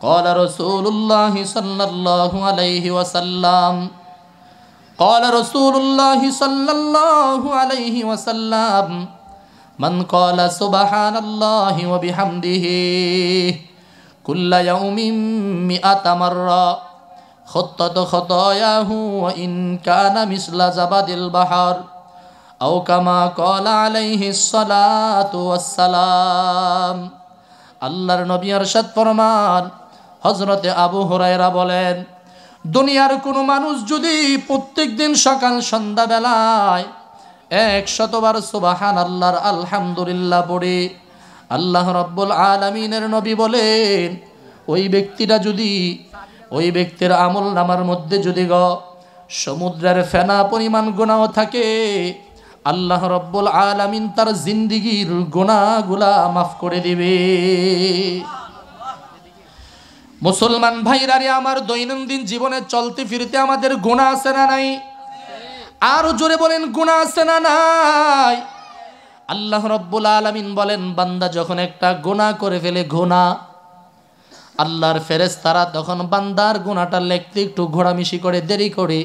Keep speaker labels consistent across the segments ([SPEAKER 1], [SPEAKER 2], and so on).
[SPEAKER 1] قال رسول الله صلى الله عليه وسلم قال رسول الله صلى الله عليه وسلم من قال سبحان الله وبحمده كل يوم 100 مرة خطت خطاياه وإن كان مثل زبد البحر أو كما قال عليه الصلاة والسلام আল্লাহর নবী ইরশাদ ফরমান হযরতে আবু হুরায়রা বলেন দুনিয়ার কোনো মানুষ যদি প্রত্যেকদিন সকাল সন্ধ্যা বেলায় 100 বার সুবহানাল্লাহর আলহামদুলিল্লাহ পড়ে আল্লাহ রাব্বুল আলামিনের নবী বলেন ওই ব্যক্তির আমল নামার মধ্যে যদি সমুদ্রের ফেনা পরিমাণ গুনাহ থাকে আল্লাহ রাব্বুল আলামিন তার জিন্দেগীর গুনাহগুলা মাফ করে দিবে। মুসলমান ভাইরা রে আমার, দৈনন্দিন জীবনে চলতে ফিরতে আমাদের গুনাহ আছে না নাই? আর জোরে বলেন গুনাহ আছে না নাই? আল্লাহ রাব্বুল আলামিন বলেন বান্দা যখন একটা গুনাহ করে ফেলে, গুনাহ, আল্লাহর ফেরেশতারা তখন বান্দার গুনাহটা লিখতে একটু ঘোড়ামিশি করে, দেরি করে।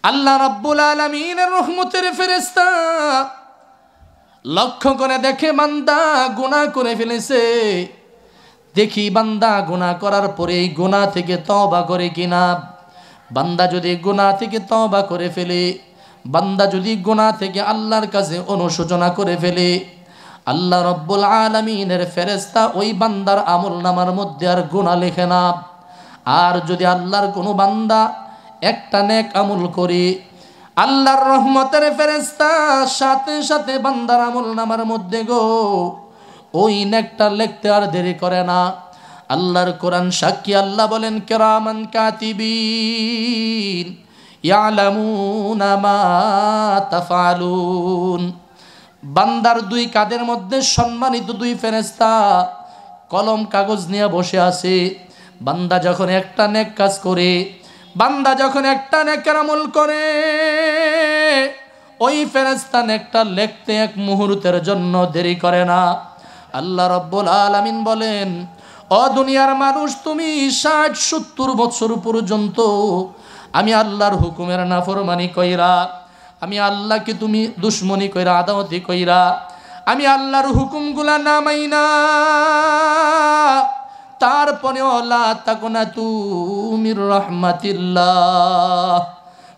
[SPEAKER 1] আল্লাহ রাব্বুল আলামিনের রহমতের ফেরেশতা লক্ষ্য করে দেখে বান্দা গুনাহ করে ফেলেছে। দেখি বান্দা গুনাহ করার পরে এই গুনাহ থেকে তওবা করে কিনা। বান্দা যদি গুনাহ থেকে তওবা করে ফেলে, বান্দা যদি গুনাহ থেকে আল্লাহর কাছে অনুশোচনা করে ফেলে, আল্লাহ রাব্বুল আলামিনের ফেরেশতা ওই বান্দার আমলনামার মধ্যে আর গুনাহ লেখে না। আর যদি আল্লাহর কোনো বান্দা একটা নেক আমল করে, আল্লাহর রহমতের ফেরেশতা সাথে সাথে বান্দার আমলনামার মধ্যে ওই নেকটা লিখতে আর দেরি করে না। আল্লাহর কোরআন সাক্ষী, আল্লাহ বলেন কিরামান কাতিবিন ইয়ালামুনা মা তাফআলুন। বান্দার দুই কাঁধের মধ্যে সম্মানিত দুই ফেরেশতা কলম কাগজ নিয়ে বসে আছে। বান্দা যখন একটা নেক কাজ করে, বান্দা যখন একটা নেকের আমল করে, ওই ফেরেশতা নেকটা লিখতে এক মুহূর্তের জন্য দেরি করে না। আল্লাহ রাব্বুল আলামিন বলেন ও দুনিয়ার মানুষ, তুমি 60-70 বছর পর্যন্ত আমি আল্লাহর হুকুমের নাফরমানি কইরা, আমি আল্লাহকে তুমি দুশ্মনী কইরা, আদাওয়াতি কইরা, আমি আল্লাহর হুকুমগুলা না মাইনা, তারপরে লা তাকুনাতু মির রাহমাতিল্লাহ,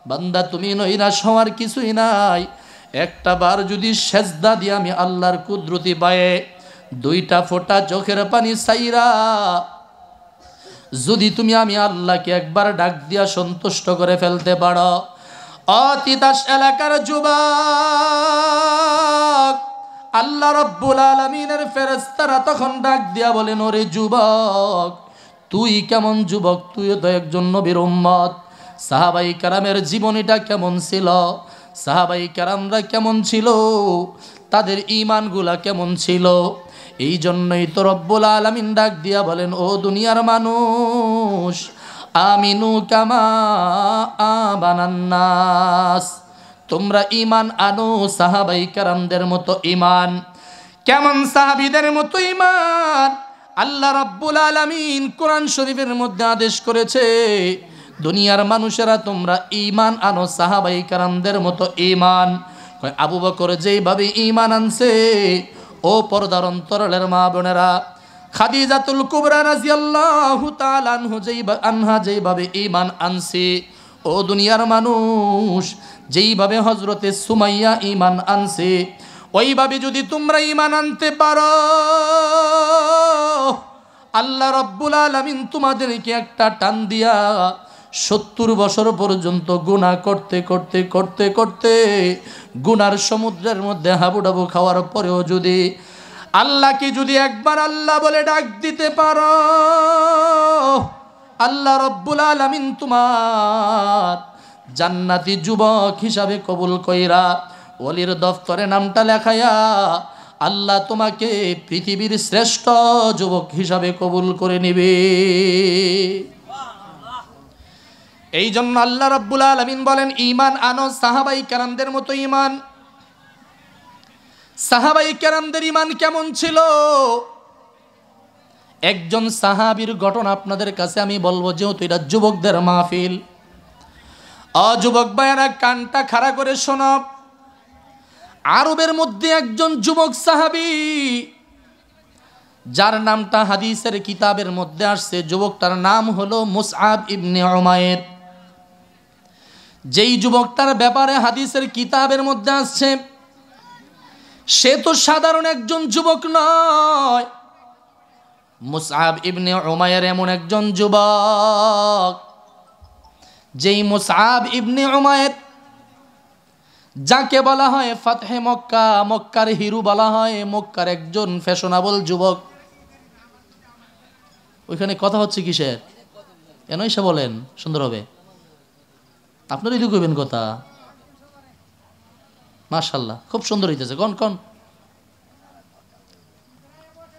[SPEAKER 1] বান্দা তুমি নৈরাশ হওয়ার কিছুই নাই। একটা বার যদি সেজদা দিয়ে আমি আল্লাহর কুদরতি বায়ে 2টা ফোঁটা চোখের পানি সাইরা যদি তুমি আমি আল্লাহকে একবার ডাক দিয়া সন্তুষ্ট করে ফেলতে পারো, অতিতাস এলাকার যুবক, আল্লাহ রাব্বুল আলামিনের ফেরেশতারা তখন ডাক দিয়া বলেন ওরে যুবক, তুই কেমন যুবক? তুই তো একজন নবীর উম্মত। সাহাবাই কেরামের জীবনীটা কেমন ছিল? সাহাবাই কেরামরা কেমন ছিল? তাদের ঈমানগুলা কেমন ছিল? এই জন্যই তো রব্বুল আলামিন ডাক দিয়া বলেন ও দুনিয়ার মানুষ, আমিনু কামা আমানান নাস, তোমরা ঈমান আনো সাহাবাই কেরামদের মতো ঈমান। কেমন সাহাবীদের মতো ঈমান? আল্লাহ রাব্বুল আলামিন কোরআন শরীফের মধ্যে আদেশ করেছে দুনিয়ার মানুষেরা তোমরা ঈমান আনো সাহাবাই কেরামদের মতো ঈমান। আবু বকর যেইভাবে ঈমান আনছে, ও পর্দার অন্তরালের মা বোনেরা, খাদিজাতুল কুবরা রাদিয়াল্লাহু তাআলা আনহা যেইভাবে ঈমান আনছে, ও দুনিয়ার মানুষ যেইভাবে হযরতে সুমাইয়া ঈমান আনছে, ওইভাবে যদি তোমরা ঈমান আনতে পারো, আল্লাহ রাব্বুল আলামিন তোমাদেরকে একটা টান দিয়া 70 বছর পর্যন্ত গুনাহ করতে করতে করতে করতে গুনার সমুদ্রের মধ্যে হাবুডাবু খাওয়ার পরেও যদি আল্লাহকে যদি একবার আল্লাহ বলে ডাক দিতে পারো, আল্লাহ রাব্বুল আলামিন তোমার জান্নাতি যুবক হিসাবে কবুল কইরা ওলির দফতরে নামটা লেখায়া আল্লাহ তোমাকে পৃথিবীর শ্রেষ্ঠ যুবক হিসাবে কবুল করে নেবে। এই জন্য আল্লাহ রাব্বুল আলামিন বলেন ঈমান আনো সাহাবাই কেরামদের মতো ঈমান। সাহাবাই কেরামদের ঈমান কেমন ছিল? একজন সাহাবীর ঘটনা আপনাদের কাছে আমি বলবো, যেহেতু এটা যুবকদের মাহফিল। যুবক ভাইয়েরা কানটা খাড়া করে শোনো। আরবের মধ্যে একজন যুবক সাহাবী, যার নামটা হাদিসের কিতাবের মধ্যে আসছে, যুবকটার নাম হলো মুসআব ইবনে উমাইর। যেই যুবকটার ব্যাপারে হাদিসের কিতাবের মধ্যে আসছে, সে তো সাধারণ একজন যুবক নয়। মুসআব ইবনে উমাইর এমন একজন যুবক, যেই মুসআব ইবনে উমাইর, যাকে বলা হয় ফাতহে মক্কা, মক্কার হিরু বলা হয়, মক্কার একজন ফ্যাশনেবল যুবক। ওইখানে কথা হচ্ছে কিসের? এনই সে বলেন, সুন্দর হবে। আপনারই তো কইবেন কথা। মাশাআল্লাহ, খুব সুন্দর হইতেছে। কোন কোন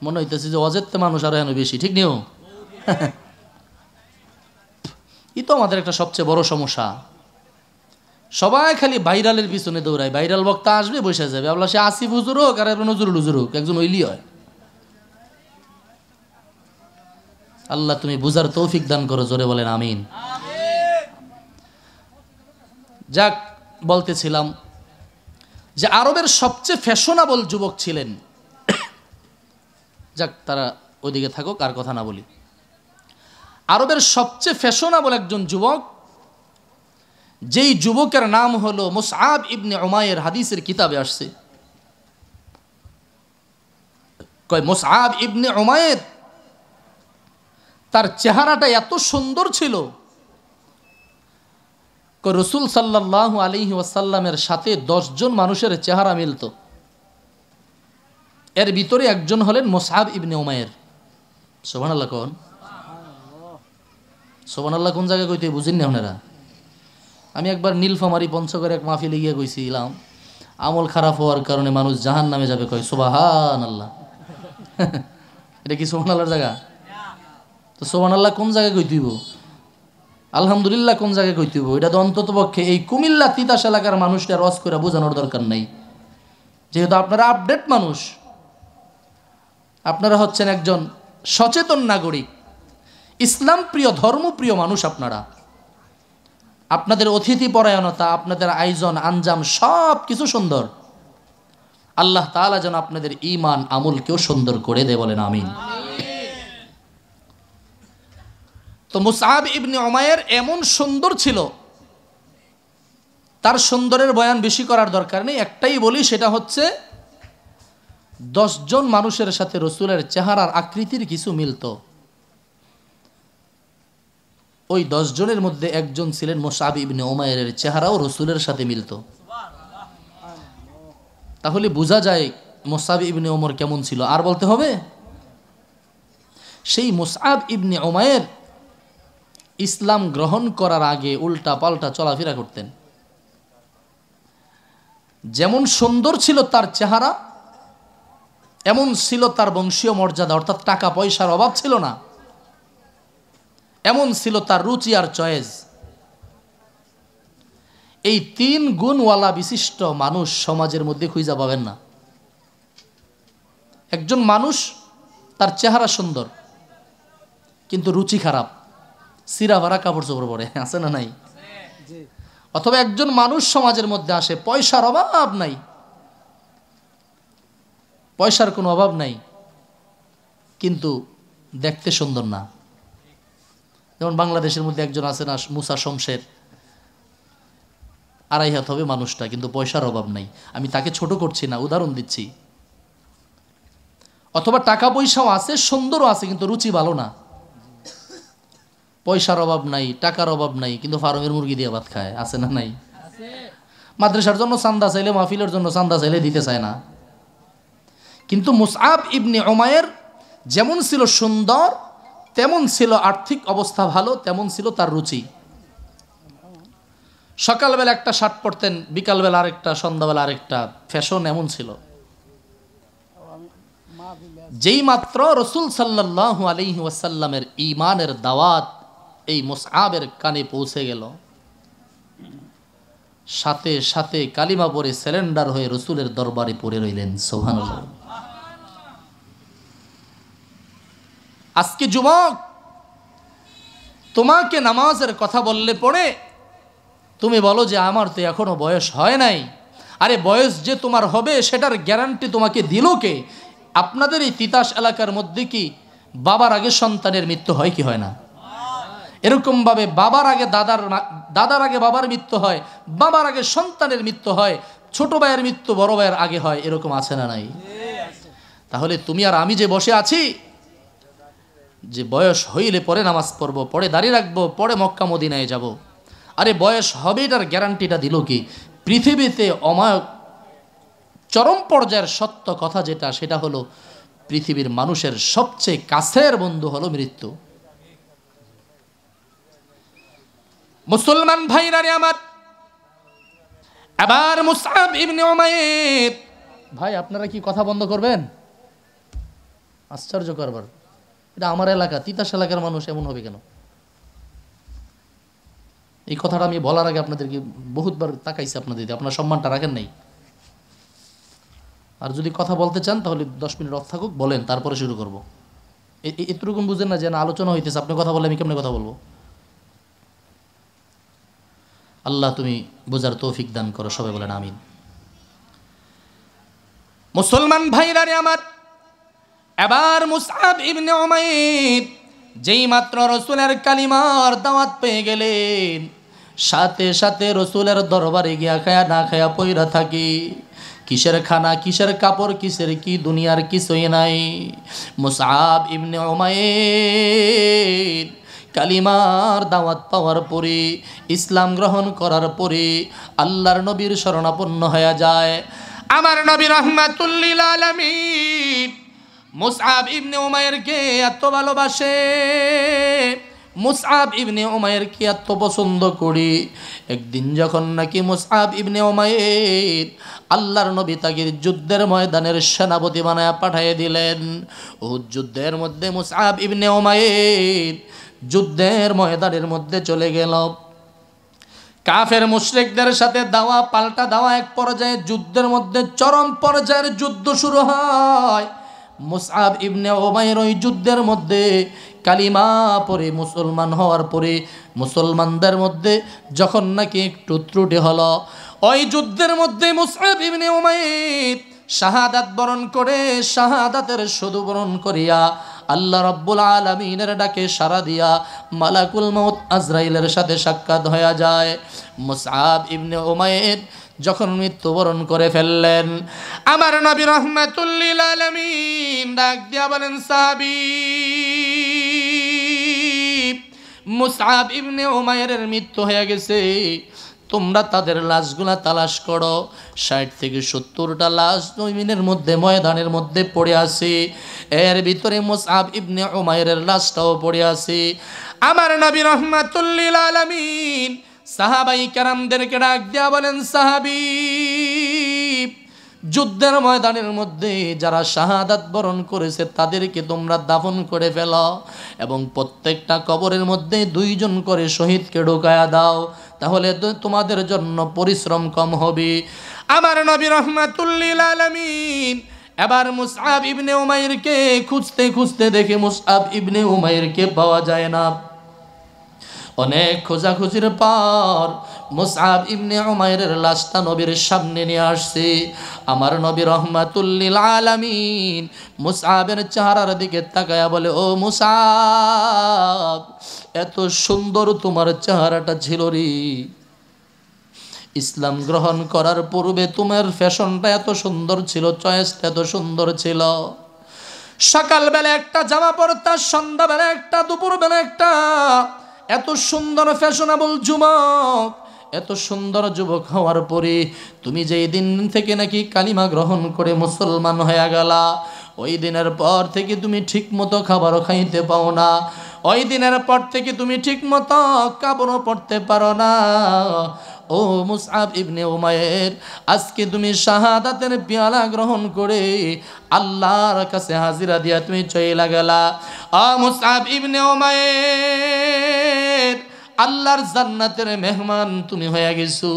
[SPEAKER 1] মনে হইতেছে যে অজেতে মানুষ আরো এনে বেশি, ঠিক নিও। ই তো আমাদের একটা সবচেয়ে বড় সমস্যা। সবাই খালি ভাইরালের পিছনে দৌড়ায়। ভাইরাল বক্তা আসবে, বসে যাবে, আল্লাহ সে আসিফ হুজুর হোক আর নজরুল হুজুর হোক, একজন ওইলি হয়। আল্লাহ তুমি বুঝার তৌফিক দান করো, জোরে বলেন আমিন। যাক, বলতেছিলাম যে আরবের সবচেয়ে ফ্যাশনেবল যুবক ছিলেন। যাক, তারা ওইদিকে থাকুক, আর কথা না বলি। আরবের সবচেয়ে ফ্যাশনেবল একজন যুবক, যেই যুবকের নাম হলো মুসআব ইবনে উমাইর। হাদিসের কিতাবে আসছে, কয় মুসআব ইবনে উমাইর, তার চেহারাটা এত সুন্দর ছিল, রাসূল সাল্লাল্লাহু আলাইহি ওয়াসাল্লামের সাথে 10 জন মানুষের চেহারা মিলত। এর ভিতরে একজন হলেন মুসআব ইবনে উমাইর। সুবহানাল্লাহ কোন? সুবহানাল্লাহ কোন জায়গায় কইতে বুঝেন না আপনারা? আমি একবার নীলফামারী পঞ্চগড়ে এক মাহফিলে গিয়ে কইছিলাম, আমল খারাপ হওয়ার কারণে মানুষ জাহান্নামে যাবে, কয় সুবহানাল্লাহ। এটা কি সুবহানাল্লাহর জায়গা? তো সুবহানাল্লাহ কোন জায়গায় কইতেইব? আলহামদুলিল্লাহ কোন জায়গায় কইতেইব? এটা তো অন্তত পক্ষে এই কুমিল্লা তিতাস এলাকার মানুষটা রস করে বোঝানোর দরকার নাই। যেহেতু আপনারা আপডেট মানুষ, আপনারা হচ্ছেন একজন সচেতন নাগরিক, ইসলাম প্রিয়, ধর্মপ্রিয় মানুষ আপনারা। আপনাদের অতিথি পরায়ণতা, আপনাদের আয়োজন আঞ্জাম সব কিছু সুন্দর। আল্লাহ তাআলা যেন আপনাদের ঈমান আমলকেও সুন্দর করে দেয়, বলেন আমিন। তো মুসআব ইবনে উমাইর এমন সুন্দর ছিল, তার সুন্দরের বয়ান বেশি করার দরকার নেই, একটাই বলি, সেটা হচ্ছে 10 জন মানুষের সাথে রসুলের চেহারার আকৃতির কিছু মিলত। ওই 10 জনের মধ্যে একজন ছিলেন মুসআব ইবনে উমাইরের চেহারাও রসুলের সাথে মিলত। তাহলে বোঝা যায় মুসআব ইবনে উমর কেমন ছিল। আর বলতে হবে, সেই মুসআব ইবনে উমাইর ইসলাম গ্রহণ করার আগে উল্টা পাল্টা চলাফেরা করতেন। যেমন সুন্দর ছিল তার চেহারা, এমন ছিল তার বংশীয় মর্যাদা, অর্থাৎ টাকা পয়সার অভাব ছিল না। এমন ছিল তার রুচি আর চয়েস। এই 3 গুণওয়ালা বিশিষ্ট মানুষ সমাজের মধ্যে খুঁজে পাবেন না। একজন মানুষ তার চেহারা সুন্দর কিন্তু রুচি খারাপ, সিরা ভাড়া কাপড় চোপড় পরে, আছে না নাই? অথবা একজন মানুষ সমাজের মধ্যে আসে, পয়সার অভাব নাই, পয়সার কোনো অভাব নাই, কিন্তু দেখতে সুন্দর না। যেমন বাংলাদেশের মধ্যে একজন আছে না, মুসা শমশের, 2.5 হাত হবে মানুষটা, কিন্তু পয়সার অভাব নাই। আমি তাকে ছোট করছি না, উদাহরণ দিচ্ছি। অথবা টাকা পয়সাও আছে, সুন্দরও আছে, কিন্তু রুচি ভালো না। পয়সার অভাব নাই, টাকার অভাব নাই, কিন্তু ফার্মের মুরগি দিয়ে ভাত খায়, আছে না নাই? মাদ্রাসার জন্য চান্দা চাইলে, মাহফিলের জন্য চান্দা চাইলে দিতে চায় না। কিন্তু মুসআব ইবনে উমাইর যেমন ছিল সুন্দর, তেমন ছিল আর্থিক অবস্থা ভালো, তেমন ছিল তার রুচি। সকালবেলা একটা শার্ট পরতেন, বিকালবেলা আরেকটা, সন্ধ্যাবেলা আরেকটা, ফ্যাশন এমন ছিল। যেই মাত্র রাসূল সাল্লাল্লাহু আলাইহি ওয়াসাল্লামের ঈমানের দাওয়াত এই মুসআবের কানে পৌঁছে গেল, সাথে সাথে কালিমা পড়ে সারেন্ডার হয়ে রাসূলের দরবারে পড়ে রইলেন। সুবহানাল্লাহ। আজকে যুবক, তোমাকে নামাজের কথা বললে পড়ে তুমি বলো যে আমার তো এখনো বয়স হয় নাই। আরে বয়স যে তোমার হবে সেটার গ্যারান্টি তোমাকে দিল কে? আপনাদের এই তিতাস এলাকার মধ্যে কি বাবার আগে সন্তানের মৃত্যু হয় কি হয় না? এরকমভাবে বাবার আগে দাদার আগে বাবার মৃত্যু হয়, বাবার আগে সন্তানের মৃত্যু হয়, ছোট ভাইয়ের মৃত্যু বড় ভাইয়ের আগে হয়, এরকম আছে না নাই? তাহলে তুমি আর আমি যে বসে আছি, যে বয়স হইলে পরে নামাজ পড়বো, পরে দাঁড়িয়ে রাখবো, পরে মক্কা মদিনায় যাব, আরে বয়স হবে এটার গ্যারান্টিটা দিল কি? পৃথিবীতে অমায়ক চরম পর্যায়ের সত্য কথা যেটা, সেটা হলো পৃথিবীর মানুষের সবচেয়ে কাছের বন্ধু হলো মৃত্যু। মুসলমান ভাইরা রে আমার, এবার মুসআব ইবনে উমাইর, ভাই আপনারা কি কথা বন্ধ করবেন? আশ্চর্য করবার, এটা আমার এলাকা, তিতাস এলাকার মানুষ এমন হবে কেন? এই কথাটা আমি বলার আগে আপনাদেরকে বহুতবার তাকাইছি আপনাদের, আপনার সম্মানটা রাখেন নাই। আর যদি কথা বলতে চান তাহলে 10 মিনিট অফ থাকুক, বলেন, তারপরে শুরু করবো। এতটুকু বুঝেন না যে না আলোচনা হইতেছে, আপনি কথা বললে আমি কেমনে কথা বলবো? আল্লাহ তুমি বোঝার তৌফিক দান করো, সবাই বলেন আমিন। মুসলমান ভাইরা রে আমার, এবার মুসআব ইবনে উমাইর যেই মাত্র রসুলের কালিমার দাওয়াত পেয়ে গেলেন, সাথে সাথে রসুলের দরবারে গিয়া খায়া না খায়া পইরা থাকি। কিসের খানা, কিসের কাপড়, কিসের কি, দুনিয়ার কিছুই নাই। মুসআব ইবনে উমাইর কালিমার দাওয়াত পাওয়ার পরে, ইসলাম গ্রহণ করার পরে আল্লাহর নবীর শরণাপন্ন হয়ে যায়। আমার নবী রাহমাতুল লিল আলামিন মুসআব ইবনে উমাইরকে এত ভালোবাসে, মুসআব ইবনে উমাইরকে এত পছন্দ করি। একদিন যখন নাকি মুসআব ইবনে উমাইর আল্লাহর নবী তাকে যুদ্ধের ময়দানের সেনাপতি বানায় পাঠিয়ে দিলেন। উহুদ যুদ্ধের মধ্যে মুসআব ইবনে উমাইর যুদ্ধের ময়দানের মধ্যে চলে গেল। কাফের মুশরিকদের সাথে দাওয়া পাল্টা দাওয়া, এক পর্যায়ে যুদ্ধের মধ্যে চরম পর্যায়ের যুদ্ধ শুরু হয়। মুসআব ইবনে উমাইর ওই যুদ্ধের মধ্যে কালিমা পড়ে মুসলমান হওয়ার পরে মুসলমানদের মধ্যে যখন নাকি একটু ত্রুটি হলো, ওই যুদ্ধের মধ্যে মুসআব ইবনে উমাইর শাহাদাত বরণ করে, শাহাদাতের শুধু বরণ করিয়া আল্লাহ রাব্বুল আলামিনের ডাকে সাড়া দিয়া মালাকুল মউত আজরাইলের সাথে সাক্ষাৎ হয়ে যায়। মুসআব ইবনে উমাইর যখন মৃত্যুবরণ করে ফেললেন, আমার নবী রাহমাতুল লিল আলামিন ডাক দিয়া বলেন, সাহাবী মুসআব ইবনে উমাইরের মৃত্যু হয়ে গেছে, তোমরা তাদের লাশগুলা তালাশ করো। 60 থেকে 70টা লাশ জমিনের মধ্যে, ময়দানের মধ্যে পড়ে আছে, এর ভিতরে মুসআব ইবনে উমাইরের লাশটাও পড়ে আছে। আমার নবী রাহমাতুল লিল আলামিন সাহাবাই কেরামদেরকে ডাক দিয়া বলেন, সাহাবী যুদ্ধের ময়দানের মধ্যে যারা শাহাদাত বরণ করেছে তাদেরকে তোমরা দাফন করে ফেলো এবং প্রত্যেকটা কবরের মধ্যে 2 জন করে শহীদকে ঢোকায়া দাও, তাহলে তোমাদের জন্য পরিশ্রম কম হবে। আমার নবী রাহমাতুল লিল আলামিন এবার মুসআব ইবনে উমাইরকে খুঁজতে খুঁজতে দেখে মুসআব ইবনে উমাইরকে পাওয়া যায় না। অনেক খোঁজাখুঁজির পর মুসআব ইবনে উমাইরের লাশটা নবীর সামনে নিয়ে আসছে। আমার নবী রাহমাতুল লিল আলামিন মুসআবের চেহারার দিকে তাকায়া বলে, ও মুসআব, এত সুন্দর তোমার চেহারাটা ছিল রে, ইসলাম গ্রহণ করার পূর্বে তোমার ফ্যাশনটা এত সুন্দর ছিল, চয়েসটা এত সুন্দর ছিল। সকালবেলা একটা জামা পরতা, সন্ধ্যাবেলা একটা, দুপুরবেলা একটা। এত সুন্দর ফ্যাশনেবল যুবক, এত সুন্দর যুবক হওয়ার পরে তুমি যেই দিন থেকে নাকি কালিমা গ্রহণ করে মুসলমান হয়ে গেলা, ওই দিনের পর থেকে তুমি ঠিক মতো খাবারও খাইতে পাও না, ওই দিনের পর থেকে তুমি ঠিক মতো কাপড়ও পরতে পারো না। ও মুসআব ইবনে উমাইর, আজকে তুমি শাহাদাতের পেয়ালা গ্রহণ করে আল্লাহর কাছে হাজিরা দিয়া তুমি চইলা গেলা। ও মুসআব ইবনে উমাইর, আল্লাহর জান্নাতের মেহমান তুমি হয়ে গেছো।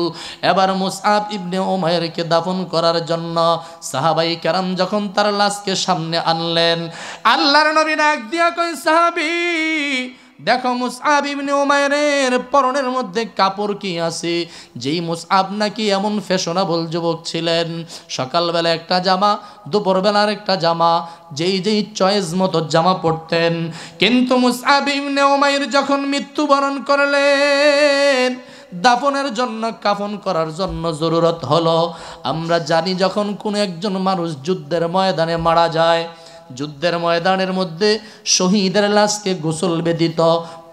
[SPEAKER 1] এবার মুসআব ইবনে উমাইরকে দাফন করার জন্য সাহাবাই কেরাম যখন তার লাশকে সামনে আনলেন, আল্লাহর নবী ডাক দিয়া কই, সাহাবী দেখো মুসআব ইবনে উমাইরের পরনের মধ্যে কাপড় কি আছে। যেই মুসআব নাকি এমন ফ্যাশনেবল যুবক ছিলেন, সকালবেলা একটা জামা, দুপুরবেলার একটা জামা, যেই চয়েস মতো জামা পরতেন। কিন্তু মুসআব ইবনে উমাইর যখন মৃত্যুবরণ করলেন, দাফনের জন্য কাফন করার জন্য জরুরত হলো। আমরা জানি যখন কোনো একজন মানুষ যুদ্ধের ময়দানে মারা যায়, যুদ্ধের ময়দানের মধ্যে শহীদের লাশকে গোসল ব্যতীত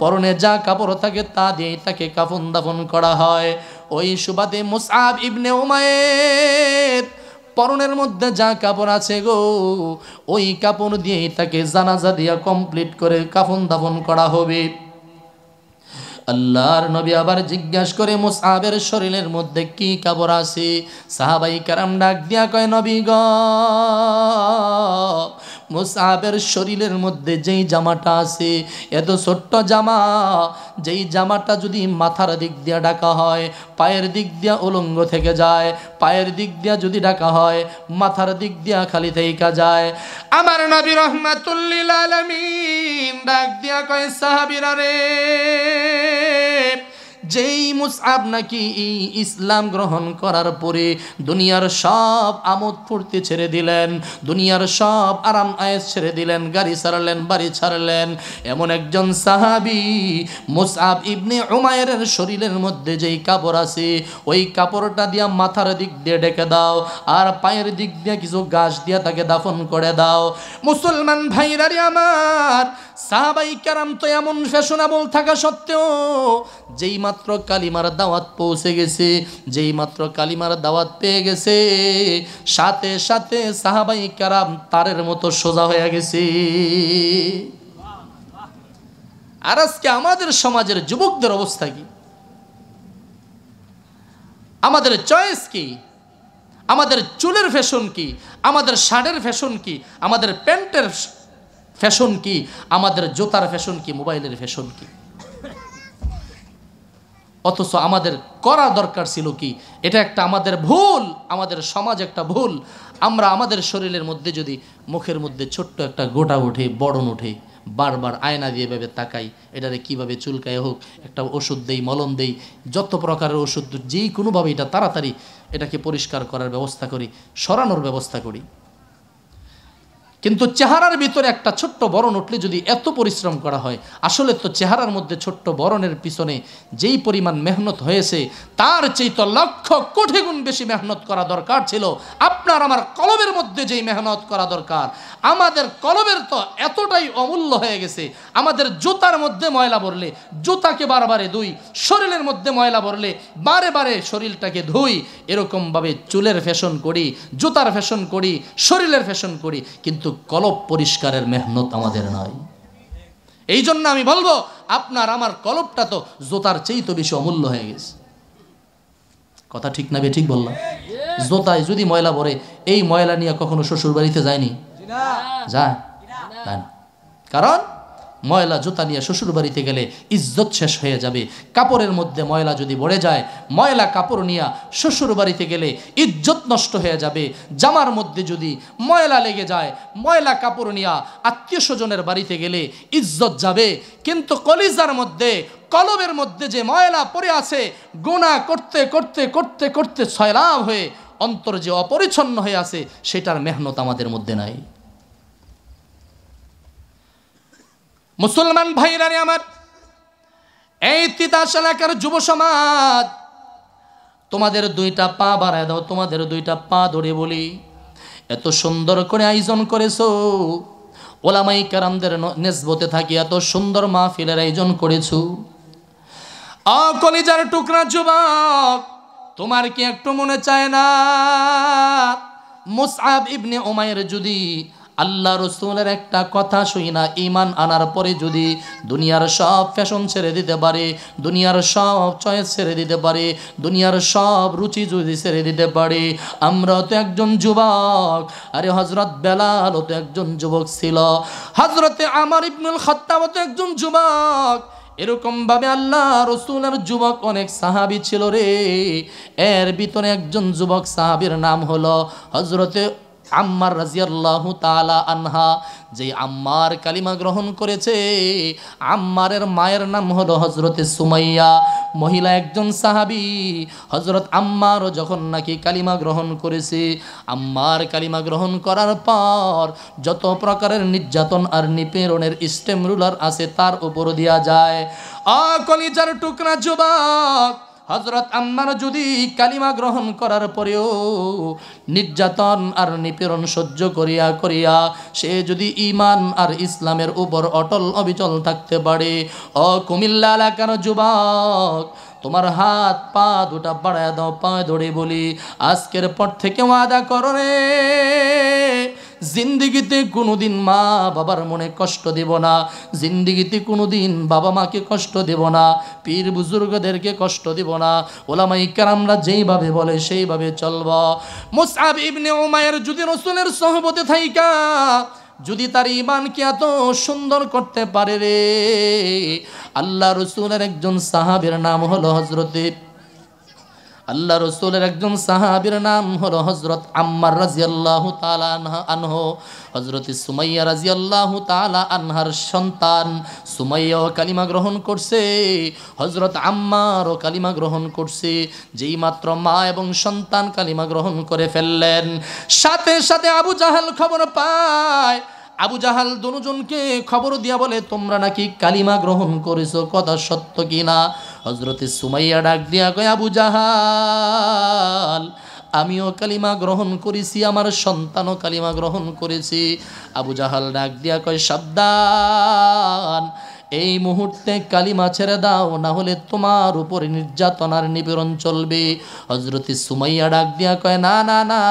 [SPEAKER 1] পরনে যা কাপড় থাকে তা দিয়ে তাকে কাফন দাফন করা হয়। ওই সুবাদে মুসআব ইবনে উমাইর পরনের মধ্যে যা কাপড় আছে গো, ওই কাপড় দিয়েই তাকে জানাজা দিয়া কমপ্লিট করে কাফন দাফন করা হবে। আল্লাহর নবী আবার জিজ্ঞাসা করে, মুসআবের শরীরের মধ্যে কি কাপড় আছে? সাহাবাই কেরাম ডাক দিয়া কয়, নবী গো, মুসআবের শরীরের মধ্যে যেই জামাটা আছে, এত ছোট্ট জামা, যেই জামাটা যদি মাথার দিক দিয়া ঢাকা হয়, পায়ের দিক দিয়া উলঙ্গ থেকে যায়, পায়ের দিক দিয়া যদি ঢাকা হয়, মাথার দিক দিয়া খালি থেইকা যায়। আমার নবী রাহমাতুল লিল আলামিন ডাক দিয়া কয়, সাহাবীরা রে, যেই মুসআব নাকি ইসলাম গ্রহণ করার পরে দুনিয়ার সব আমোদ ফুর্তি ছেড়ে দিলেন, দুনিয়ার সব আরাম আয়েশ ছেড়ে দিলেন, গাড়ি ছাড়লেন, বাড়ি ছাড়লেন, এমন একজন সাহাবী মুসআব ইবনে উমাইরের শরীরের মধ্যে যেই কাপড় আছে, ওই কাপড়টা দিয়া মাথার দিক দিয়ে ঢেকে দাও, আর পায়ের দিক দিয়ে কিছু গাছ দিয়া তাকে দাফন করে দাও। মুসলমান ভাইরা রে আমার, সাহাবাই কেরাম তো এমন ফ্যাশনেবল থাকা সত্ত্বেও যেই মাত্র কালিমার দাওয়াত পৌঁছে গেছে, যেই মাত্র কালিমার দাওয়াত পেয়ে গেছে, সাথে সাথে সাহাবাই কেরাম তারের মতো সোজা হয়ে গেছে। আর আজকে আমাদের সমাজের যুবকদের অবস্থা কি? আমাদের চয়েস কি? আমাদের চুলের ফ্যাশন কি? আমাদের শার্টের ফ্যাশন কি? আমাদের প্যান্টের ফ্যাশন কি? আমাদের জুতার ফ্যাশন কি? মোবাইলের ফ্যাশন কি? অথচ আমাদের করা দরকার ছিল কি? এটা একটা আমাদের ভুল, আমাদের সমাজ একটা ভুল। আমরা আমাদের শরীরের মধ্যে যদি মুখের মধ্যে ছোট্ট একটা গোটা ওঠে, বড়ন ওঠে, বারবার আয়না দিয়ে ভাবে তাকাই, এটারে কীভাবে চুলকায় হোক, একটা ওষুধ দেই, মলম দেই, যত প্রকারের ওষুধ, যেই কোনোভাবে এটা তাড়াতাড়ি এটাকে পরিষ্কার করার ব্যবস্থা করি, সরানোর ব্যবস্থা করি। কিন্তু চেহারার ভিতরে একটা ছোট্ট বরণ উঠলে যদি এত পরিশ্রম করা হয়, আসলে তো চেহারার মধ্যে ছোট্ট বরণের পিছনে যেই পরিমাণ মেহনত হয়েছে, তার চেয়ে তো লক্ষ কোটি গুণ বেশি মেহনত করা দরকার ছিল। আপনার আমার কলবের মধ্যে যেই মেহনত করা দরকার, আমাদের কলবের তো এতটাই অমূল্য হয়ে গেছে। আমাদের জুতার মধ্যে ময়লা ভরলে জুতাকে বারবারে ধুই, শরীরের মধ্যে ময়লা ভরলে বারে বারে শরীরটাকে ধুই, এরকমভাবে চুলের ফ্যাশন করি, জুতার ফ্যাশন করি, শরীরের ফ্যাশন করি, কিন্তু কলব পরিষ্কারের মেহনত আমাদের নাই। এই জন্য আমি বলবো, আপনার আমার কলবটা তো জোতার চেয়ে তো বেশি অমূল্য হয়ে গেছে। কথা ঠিক না? ঠিক বললাম? জোতায় যদি ময়লা ভরে, এই ময়লা নিয়ে কখনো শ্বশুর বাড়িতে যায়নি? যায় না। কারণ ময়লা জুতা নিয়ে শ্বশুর বাড়িতে গেলে ইজ্জত শেষ হয়ে যাবে। কাপড়ের মধ্যে ময়লা যদি ভরে যায়, ময়লা কাপড় নিয়ে শ্বশুর বাড়িতে গেলে ইজ্জত নষ্ট হয়ে যাবে। জামার মধ্যে যদি ময়লা লেগে যায়, ময়লা কাপড় নিয়ে আত্মীয় স্বজনের বাড়িতে গেলে ইজ্জত যাবে। কিন্তু কলিজার মধ্যে, কলবের মধ্যে যে ময়লা পড়ে আছে, গুনাহ করতে করতে করতে করতে সয়লাভ হয়ে অন্তর যে অপরিচ্ছন্ন হয়ে আছে, সেটার মেহনত আমাদের মধ্যে নাই। মুসলমান ভাইরা আমার, এই তিতাস এলাকার যুব সমাজ, তোমাদের দুইটা পা বাড়ায় দাও, তোমাদের দুইটা পা ধরে বলি, এত সুন্দর করে আয়োজন করেছো, ওলামাই কেরামদের নেসবতে থাকি এত সুন্দর মাহফিলের আয়োজন করেছো। কলিজার টুকরা যুবক, তোমার কি একটু মনে চায় না মুসআব ইবনে উমাইর যদি আল্লাহ রসুলের একটা কথা শুই না ঈমান আনার পরে যদি দুনিয়ার সব ফ্যাশন ছেড়ে দিতে পারে, দুনিয়ার সব চয়েস ছেড়ে দিতে পারে, দুনিয়ার সব রুচি যদি ছেড়ে দিতে পারে? আমরাও তো একজন যুবক। আরে হযরত বেলাল তো একজন যুবক ছিল, হযরতে আমর ইবনুল খাত্তাব তো একজন যুবক। এরকম ভাবে আল্লাহ রসুলের যুবক অনেক সাহাবী ছিল রে। এর ভিতরে একজন যুবক সাহাবীর নাম হলো হযরতে আম্মার রাদিয়াল্লাহু তাআলা আনহা। যে আম্মার কালিমা গ্রহণ করেছে, আম্মারের মায়ের নাম হলো হযরতে সুমাইয়া, মহিলা একজন সাহাবী। হযরত আম্মারও যখন নাকি কালিমা গ্রহণ করেছে, আম্মার কালিমা গ্রহণ করার পর যত প্রকারের নির্যাতন আর নিপীড়নের স্টেম রুলার আছে তার উপর দেয়া যায়। কলিজার টুকরা যুবক, হযরত আম্মার যদি কালিমা গ্রহণ করার পরেও নির্যাতন আর নিপীড়ন সহ্য করিয়া করিয়া সে যদি ঈমান আর ইসলামের উপর অটল অবিচল থাকতে পারে, কুমিল্লা এলাকার যুবক, তোমার হাত পা দুটা বাড়ায় দাও, পায়ে ধরে বলি আজকের পর থেকে ওয়াদা করো রে, জিন্দিগিতে কোনোদিন মা বাবার মনে কষ্ট দেব না, জিন্দিগিতে কোনোদিন বাবা মাকে কষ্ট দেব না, পীর বুজুর্গদেরকে কষ্ট দেব না, ওলামায়ে কেরামরা যেইভাবে বলে সেইভাবে চলব। মুসআব ইবনে উমাইর যদি রাসূলের সোহবতে থাইকা যদি তার ঈমানকে এত সুন্দর করতে পারে রে, আল্লাহ রসুলের একজন সাহাবীর নাম হলো আল্লাহ রসুলের একজন সাহাবীর নাম হলো হযরত আম্মার রাদিয়াল্লাহু তাআলা আনহু। হযরত সুমাইয়া রাদিয়াল্লাহু তাআলা আনহার সন্তান সুমাইয়াও কালিমা গ্রহণ করছে, হযরত আম্মারও কালিমা গ্রহণ করছে। যেই মাত্র মা এবং সন্তান কালিমা গ্রহণ করে ফেললেন, সাথে সাথে আবু জাহাল খবর পায়। আবু জাহাল দুজনকে খবর দিয়া বলে, তোমরা নাকি কালিমা গ্রহণ করেছো, কথা সত্য কিনা? হযরতে সুমাইয়া ডাক দিয়া কয়, আবু জাহাল, আমিও কালিমা গ্রহণ করেছি, আমার সন্তানও কালিমা গ্রহণ করেছি। আবু জাহাল ডাক দিয়া কয়, সাবধান, এই মুহূর্তে কালিমা ছেড়ে দাও, না হলে তোমার উপরে নির্যাতন আর নিপীড়ন চলবে। হযরতে সুমাইয়া ডাক দিয়া কয়, না না না,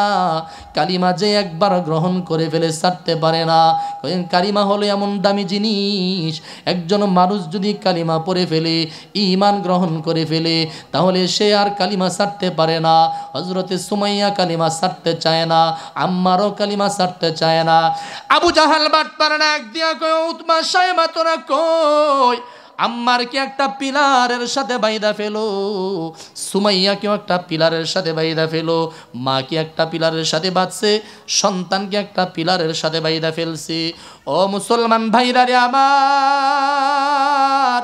[SPEAKER 1] কালিমা যে একবার গ্রহণ করে ফেলে ছাড়তে পারে না। কালিমা হলো এমন দামি জিনিস, একজন মানুষ যদি কালিমা পড়ে ফেলে, ঈমান গ্রহণ করে ফেলে, তাহলে সে আর কালিমা ছাড়তে পারে না। হযরতে সুমাইয়া কালিমা ছাড়তে চায় না, আম্মারও কালিমা ছাড়তে চায় না। আবু জাহাল বাটপার ডাক দিয়া কয়, উতবা সাহেবা তোরা কই? আম্মারকে একটা পিলারের সাথে বাইদা ফেলো, সুমাইয়াকেও একটা পিলারের সাথে বাইদা ফেলো। মাকে একটা পিলারের সাথে বাঁধছে, সন্তানকে একটা পিলারের সাথে বাইদা ফেলছে। ও মুসলমান ভাইরা রে আমার,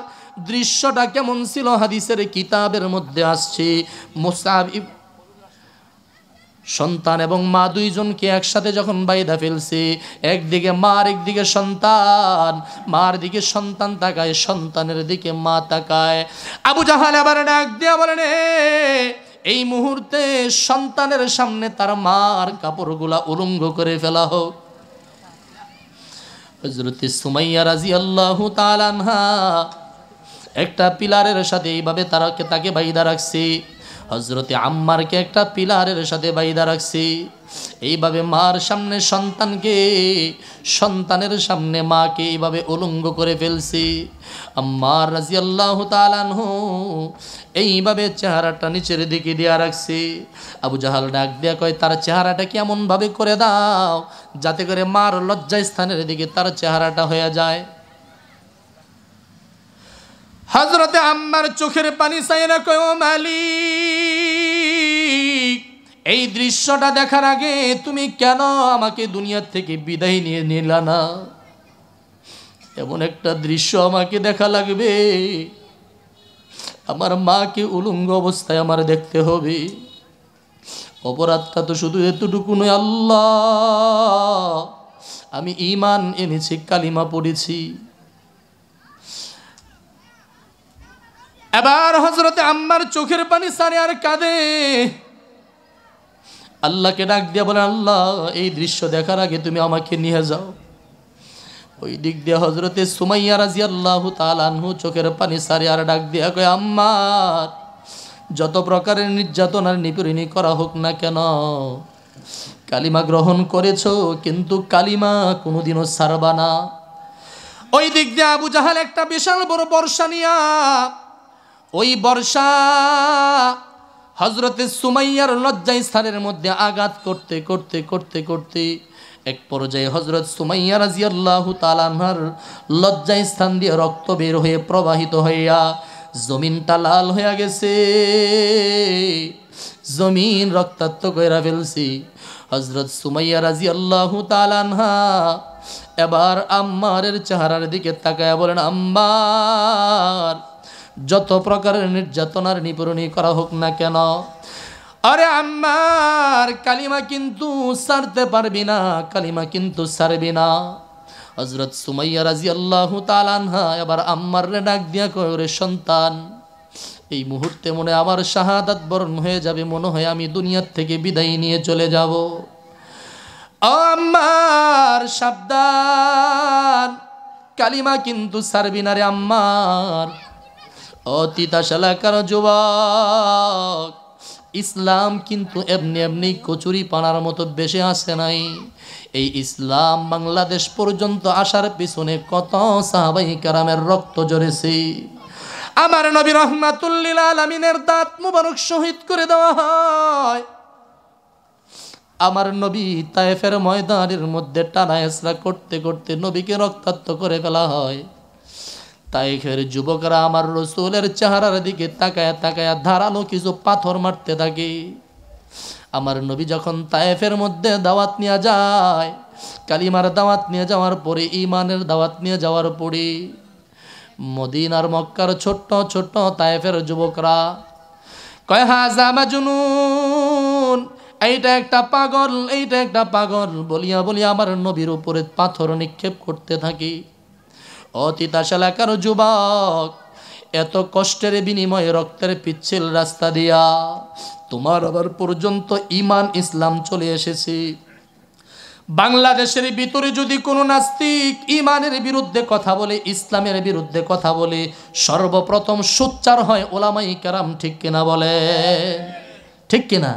[SPEAKER 1] দৃশ্যটা কেমন ছিল হাদিসের কিতাবের মধ্যে আসছে। মুসআব সন্তান এবং মা দুইজনকে একসাথে যখন বাইদা ফেলছে, একদিকে মা আর একদিকে সন্তান, মার দিকে সন্তান তাকায়, সন্তানের দিকে মা তাকায়। আবু জাহাল আবার ডাক দিয়া বলেন, এই মুহূর্তে সন্তানের সামনে তার মার কাপড়গুলা উলঙ্গ করে ফেলা হোক। হযরত সুমাইয়া রাদিয়াল্লাহু তাআলা আনহা একটা পিলারের সাথে এইভাবে তাকে বাইদা রাখছে, হযরতে আম্মারকে একটা পিলারের সাথে বাইদা রাখছে। এইভাবে মার সামনে সন্তানকে, সন্তানের সামনে মাকে এইভাবে উলঙ্গ করে ফেলছে। আম্মার রাদিয়াল্লাহু তাআলা আনহু এইভাবে চেহারাটা নিচের দিকে দিয়া রাখছে। আবু জাহাল ডাক দিয়া কয়, তার চেহারাটা কেমন ভাবে করে দাও, যাতে করে মার লজ্জাস্থানের দিকে তার চেহারাটা হয়ে যায়। হযরতে আম্মার চোখের পানি চাইরা কয়, ও মালিক, এই দৃশ্যটা দেখার আগে তুমি কেন আমাকে দুনিয়া থেকে বিদায় নিয়ে নিলা না? এমন একটা দৃশ্য আমাকে দেখা লাগবে, আমার মাকে উলঙ্গ অবস্থায় আমার দেখতে হবে। অপরাধটা তো শুধু এতটুকু নয়, আল্লাহ, আমি ঈমান এনেছি, কালিমা পড়েছি। এবার হযরতে আম্মার চোখের পানি সারে আর কাঁদে, আল্লাহকে ডাক দিয়া বলে, আল্লাহ, এই দৃশ্য দেখার আগে তুমি আমাকে নিয়ে যাও। ওই দিক দিয়ে হযরতে সুমাইয়া রাদিয়াল্লাহু তাআলা আনহু চোখের পানি সারে আর ডাক দিয়া কয়, আম্মার, যত প্রকারের নির্যাতন আর নিপীড়ন করা হোক না কেন, কালিমা গ্রহণ করেছো, কিন্তু কালিমা কোনোদিনও ছাড়বা না। ওই দিক দিয়ে আবু জাহাল একটা বিশাল বড় বর্ষা নিয়া, ওই বর্ষা হযরতে সুমাইয়ার লজ্জাস্থানের মধ্যে আঘাত করতে করতে করতে করতে এক পর্যায়ে হযরত সুমাইয়া রাদিয়াল্লাহু তাআলা আনহার লজ্জায় স্থান দিয়ে রক্ত বের হয়ে প্রবাহিত হইয়া জমিনটা লাল হয়ে গেছে, জমিন রক্তাক্ত কইরা ফেলছি। হযরত সুমাইয়া রাদিয়াল্লাহু তাআলা আনহা এবার আম্মারের চেহারার দিকে তাকায়া বলেন, আম্মার, যত প্রকারের নির্যাতনার নিপীড়নই করা হোক না কেন, আরে আম্মার কালিমা কিন্তু ছাড়তে পারবি না, কালিমা কিন্তু ছাড়বি না। হযরত সুমাইয়া রাদিয়াল্লাহু তাআলা আনহা এবার আম্মাররে ডাক দিয়া কয়, ওরে সন্তান, এই মুহূর্তে মনে আমার শাহাদাত বরণ হয়ে যাবে, মনে হয় আমি দুনিয়ার থেকে বিদায় নিয়ে চলে যাব। ও আম্মার সাবধান, কালিমা কিন্তু ছাড়বি না রে আম্মার। ও তিতাশালাকার যুবক, ইসলাম কিন্তু এমনি এমনি কচুরি পানার মতো বেশি আসে নাই। এই ইসলাম বাংলাদেশ পর্যন্ত আসার পিছনে কত সাহাবায়ে কেরামের রক্ত ঝরেছে। আমার নবী রাহমাতুল লিল আলামিনের দাঁত মুবারক শহীদ করে দেওয়া হয়। আমার নবী তায়েফের ময়দানের মধ্যে টানা হেঁচড়া করতে করতে নবীকে রক্তাক্ত করে ফেলা হয়। তায়েফের যুবকরা আমার রাসূলের চেহারার দিকে তাকায়া তাকায়া ধারালো কিছু পাথর মারতে থাকে। আমার নবী যখন তায়েফের মধ্যে দাওয়াত নিয়ে যায়, কালিমার দাওয়াত নিয়ে যাওয়ার পরে, ঈমানের দাওয়াত নিয়ে যাওয়ার পরে, মদিনার মক্কার ছোট্ট ছোট্ট তায়েফের যুবকরা কয়, হাজা মাজনুন, এইটা একটা পাগল, এইটা একটা পাগল বলিয়া বলিয়া আমার নবীর উপরে পাথর নিক্ষেপ করতে থাকি। অতিতাশালাকার যুবক, এত কষ্টের বিনিময়ে রক্তের পিচ্ছিল রাস্তা দিয়া তোমার আবার পর্যন্ত ঈমান ইসলাম চলে এসেছে। বাংলাদেশের ভিতরে যদি কোনো নাস্তিক ঈমানের বিরুদ্ধে কথা বলে, ইসলামের বিরুদ্ধে কথা বলে, সর্বপ্রথম সোচ্চার হয় ওলামায়ে কেরাম, ঠিক কিনা বলে? ঠিক কিনা?